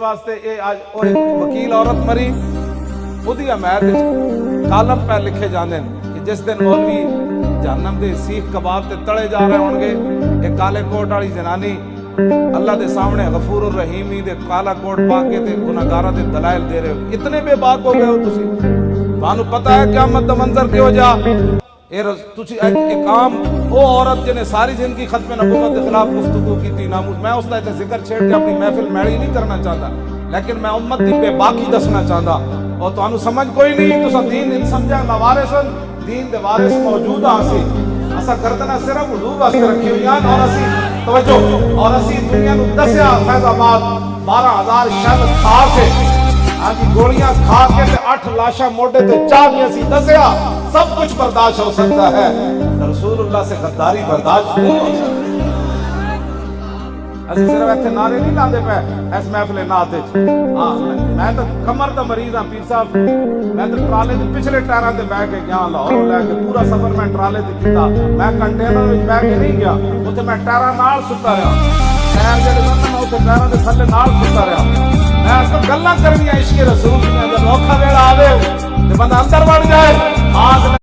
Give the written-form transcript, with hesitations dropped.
वास्ते ये आज और एक वकील औरत मरी उदी हमायत कालम पे लिखे जाते हैं कि जिस दिन मौलवी जहन्नम दे सीख कबाब ते तले जा रहे होंगे एक काले कोट वाली जनानी अल्लाह के सामने गफूर रहीमी दे काला कोट पा के ते गुनाहगारां दे दलाइल दे रहे हो। इतने बेबाक हो गए हो तुसी, तुहानू पता है क़यामत दा मंजर क्यों जा एक आम वो औरत जिन्हें सारी जिंदगी खत्म नबूवत के खिलाफ गुफ्तगू की थी नामुस, मैं उसका जिक्र छेड़ के अपनी महफिल मैली नहीं करना चाहता, लेकिन मैं उम्मत की बेबाकी दसना चाहता। और तुहानू समझ कोई नहीं, तुसा दीन इन समझा लवारिसन दीन दे वारिस मौजूद आसी असा गर्दना सिर्फ हुजूर वास्ते रखी हुई और असी तवज्जो और असी दुनिया नू दसिया फैजाबाद 12,000 शहद खा के आज गोलियां खा के ते 8 लाशा मोटे ते चाह के असी दसिया सब कुछ बर्दाश्त हो सकता है, रसूलुल्लाह से गद्दारी बर्दाश्त नहीं हो सकती। ਅਸੀਂ ਸਿਰਫ ਇੱਥੇ ਨਾਰੇ ਨਹੀਂ ਲਾਉਂਦੇ ਪਏ ਇਸ ਮਹਿਫਲੇ ਨਾਤ ਵਿੱਚ। ਮੈਂ ਤਾਂ ਕਮਰ ਦਾ ਮਰੀਜ਼ ਹਾਂ ਪੀਰ ਸਾਹਿਬ, ਮੈਂ ਤਾਂ ਟਰਾਲੇ ਦੇ ਪਿਛਲੇ ਟਾਇਰਾਂ ਤੇ ਬਹਿ ਕੇ ਗਿਆ ਲਾਹੌਰ ਲੈ ਕੇ, ਪੂਰਾ ਸਫ਼ਰ ਮੈਂ ਟਰਾਲੇ ਤੇ ਕੀਤਾ, ਮੈਂ ਕੰਟੇਨਰ ਵਿੱਚ ਬਹਿ ਕੇ ਨਹੀਂ ਗਿਆ, ਉੱਥੇ ਮੈਂ ਟਾਇਰਾਂ ਨਾਲ ਸੁੱਤਾ ਰਿਹਾ, ਟਾਇਰ ਜਿਹੜੇ ਸਨ ਮੈਂ ਉੱਥੇ ਟਾਇਰਾਂ ਦੇ ਥੱਲੇ ਨਾਲ ਸੁੱਤਾ ਰਿਹਾ। ਮੈਂ ਤਾਂ ਗੱਲਾਂ ਕਰਨੀਆਂ ਇਸ਼ਕ ਰਸੂਲ ਦੀਆਂ, ਜਦ ਔਖਾ ਵੇਲਾ ਆਵੇ ਤੇ ਬੰਦਾ ਅੰਦਰ ਵੜ ਜਾਏ ਆਗ